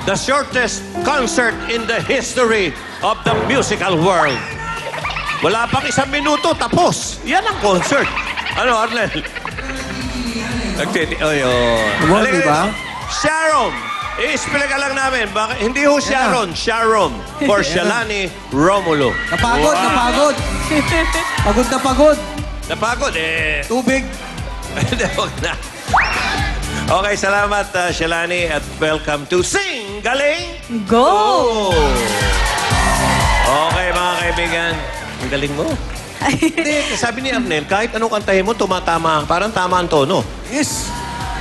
the shortest concert in the history of the musical world. Wala pang 1 minuto, tapos. Yan ang concert. Ano, Arnel? Wow, di ba? Sharon. I-explain ka lang namin. Hindi ho Sharon, Sharon. For Shalani Romulo. Napagod, napagod. Pagod na pagod. Napagod, eh. Tubig. Hindi, wag na. Okay, salamat, Shalani, at welcome to Sing Galing Go! Okay, mga kaibigan. Ang galing mo. Hindi, sabi ni Arnel, kahit anong kantahin mo, tumatama. Parang tama ang tono. Yes.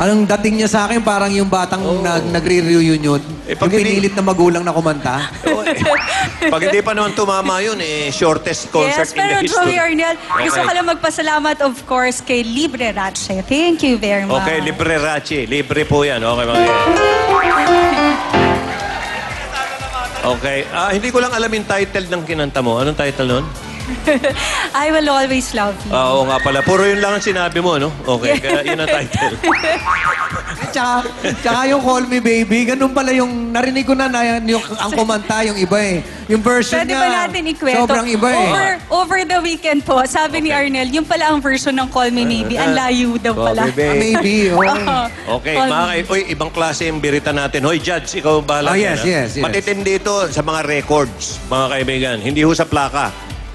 Anong dating niya sa akin, parang yung batang nagre-reunion. pag Yung hindi- pinilit na magulang na kumanta. Pag hindi pa naman tumama yun, shortest concert Yes, in the pero history. Joey Arnel, gusto ko lang magpasalamat, of course, kay Libre Ratche. Thank you very much. Okay, libre Rachi. Libre po yan. Okay, mga kaibigan. Okay. Hindi ko lang alam yung title ng kinanta mo. Anong title nun? I will always love you. Oo nga pala. Puro yun lang ang sinabi mo, no? Okay, kaya yun ang title. Tsaka yung Call Me Baby, ganun pala yung narinig ko na yung, ang kumanta, yung iba eh. Yung version Pwede niya, ba natin ikwento? sobrang iba eh. Over the weekend po, sabi ni Arnel, yung pala ang version ng Call Me Maybe. Ang layo daw pala. Maybe, okay. Okay, Call mga me. Uy, ibang klase yung birita natin. Hoy, Judge, ikaw bahala. Yes, yes, yes. Matitindi ito sa mga records, mga kaibigan. Hindi ho sa plaka.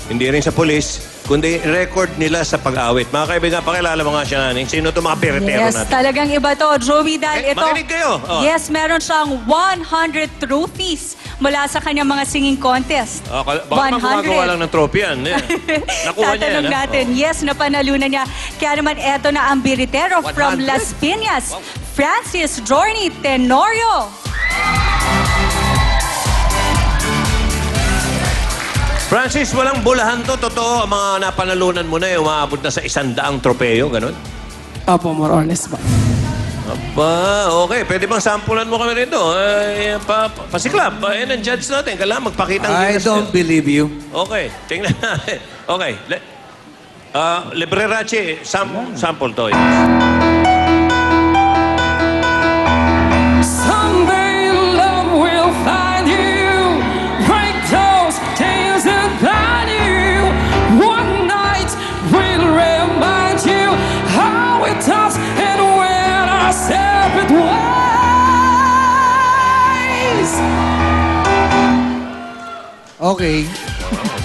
Hindi rin sa polis, kundi record nila sa pag-awit. Mga kaibigan, pakilala mo nga siya nanin. Sino ito mga biritero Yes, natin? talagang iba to. Joey, dahil ito... Makinig kayo. Oh. Yes, meron siyang 100 trophies mula sa kanyang mga singing contest. Baka gumagawa lang ng trophy yan. Nakuha niya yan. Tatanong natin, yes, napanalunan niya. Kaya naman, eto na ang biritero from 100? Las Piñas, Francis Journey Tenorio. Francis, walang bulahan to. Totoo, ang mga napanalunan mo na umaabot na sa 100 tropeyo, ganun? Opo, more or less ba? Aba, okay. Pwede bang sampulan mo kami rito? Pasiklap. Ang judge natin. Kailangan magpakita ng I Guinness don't yan. believe you. Okay, tingnan natin. Okay. Libre Rachi, sample to. Someday love will find you, break those chains and bind you. One night will remind you how it does and when our separate ways. Okay.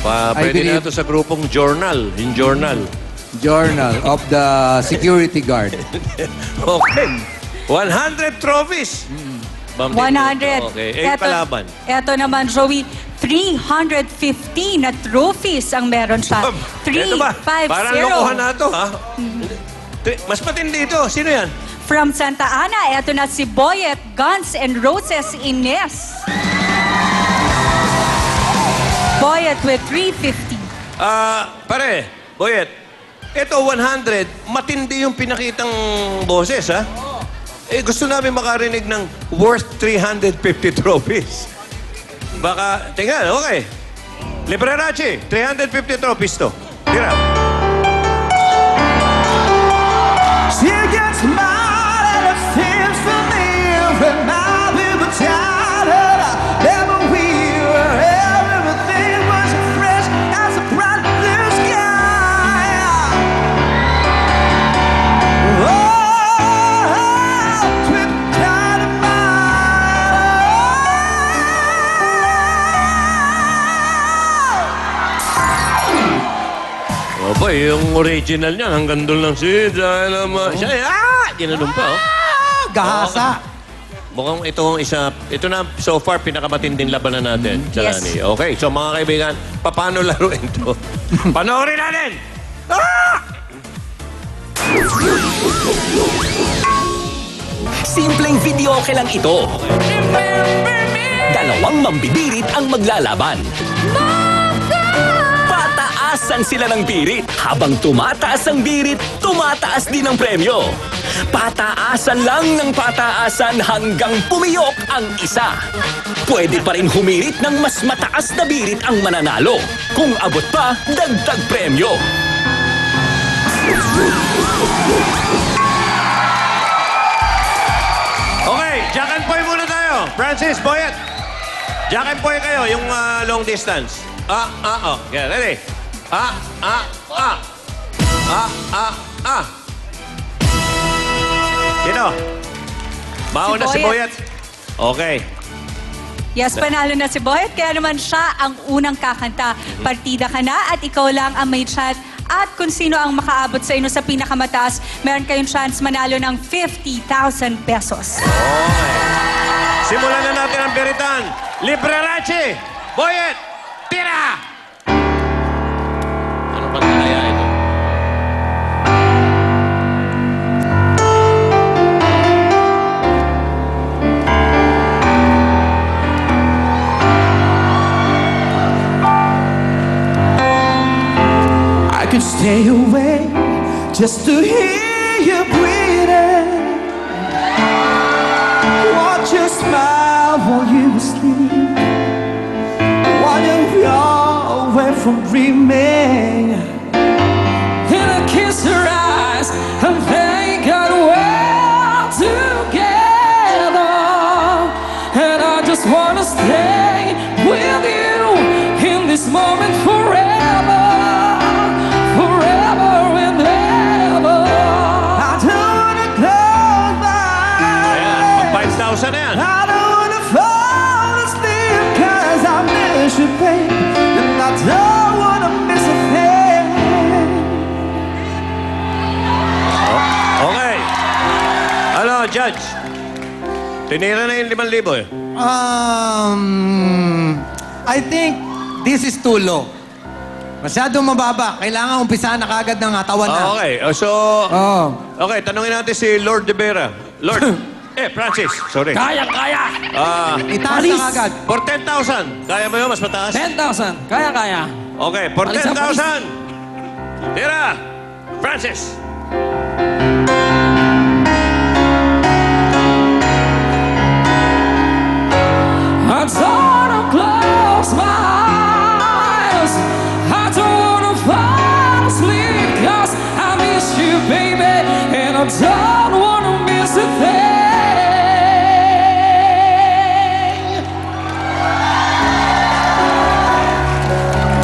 Pwede believe- na ito sa grupong Journal. In Journal. Journal of the Security Guard. Okay. 100 trophies. Bam, 100. Okay. Kalaban. Eto naman, Joey, 350 na trophies ang meron siya. Ito ba? Parang lokohan 350. na ito, ha? Mas matindi ito. Sino yan? From Santa Ana, eto na si Boyet Guns and Roses Ines. Boyet with 350. Pare, Boyet, ito 100, matindi yung pinakitang boses, ha? Gusto namin makarinig ng worth 350 trophies. Baka, tingnan, okay. Libre Rachi, 350 trophies to. Tira. She gets mad and it seems to me every night we were tired. Never we were everything was fresh as a bright blue sky. Oh, trip dynamite. Oh boy, yung original niyan, hanggang doon lang siya. Siya, ginanong pa, oh. Gahasa. Mukhang ito na so far pinakamatinding labanan natin, Shalani. Okay, so mga kaibigan, paano laruin to? Panoorin natin! Simpleng videoke lang ito. Dalawang mambibirit ang maglalaban. Pataasan sila ng birit. Habang tumataas ang birit, tumataas din ang premyo. Pataasan lang ng pataasan hanggang pumiyok ang isa. Pwede pa rin humirit ng mas mataas na birit ang mananalo. Kung abot pa, dagdag premyo. Okay, Jack and Poy muna tayo. Francis, Boyet. Jack and Poy kayo, yung long distance. Yeah, ready? Sino? Mauna si Si Boyet. Boyet. Okay. Yes, panalo na si Boyet, kaya naman siya ang unang kakanta. Partida ka na at ikaw lang ang may chance. At kung sino ang makaabot sa inyo sa pinakamataas, meron kayong chance manalo ng 50,000 pesos. Simulan na natin ang biritan. Librerache! Boyet! Tira! Ano ba kaya ito? I could stay away just to hear you breathing. Watch your smile while you sleep. While you're away from dreaming. And I kiss her eyes and thank God we're together. And I just wanna stay with you in this moment forever, forever and ever. I don't wanna close my Ayan, pag eyes. 5,000 na yan. I don't wanna fall asleep 'cause I miss you, babe. And I don't wanna miss a thing. Okay. Ano, Judge? Tinira na yung 5,000 eh. I think this is too low. Masyadong mababa. Kailangan umpisahan na kagad ng katawan na. Okay. So, Oh. okay, tanungin natin si Lord de Vera. Lord. Francis. Sorry. Kaya! Itaas na kagad. For 10,000. Kaya mo yun? Mas mataas? 10,000. Kaya. Okay, for Alis ang 10,000. Tira. Francis. I don't wanna close my eyes. I don't wanna fall asleep 'cause I miss you, baby. And I don't wanna miss a thing.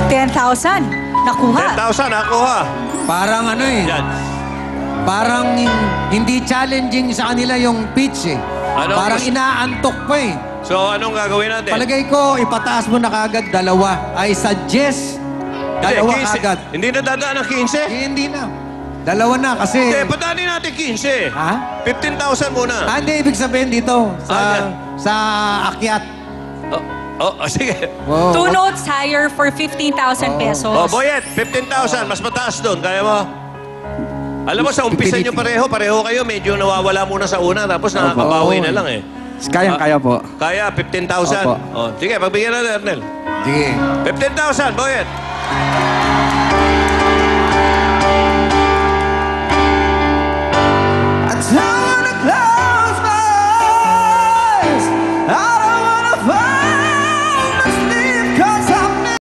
10,000. Nakuha. 10,000, nakuha. Parang ano eh. Judge. Parang hindi challenging sa kanila yung pitch eh. Ano? Parang inaantok pa eh. So, anong gagawin natin? Palagay ko, ipataas mo na kagad 2. I suggest Hindi, 2 15. kagad. Hindi na dadaan ng 15? Hindi na. 2 na kasi... Hindi, padaanin natin 15. Ha? 15,000 muna. Hindi, ibig sabihin dito, Ah, sa akyat. Sige. Wow. 2 notes higher for 15,000 pesos. Boyet, 15,000. Mas mataas doon. Kaya mo? Alam mo, sa umpisa nyo pareho kayo, medyo nawawala muna sa una, tapos nakakabawi na lang eh. Kaya po. Kaya, 15,000. Opo. Sige, pagbigyan na, Ernel. Sige. 15,000, Boyet. I don't wanna close my eyes. I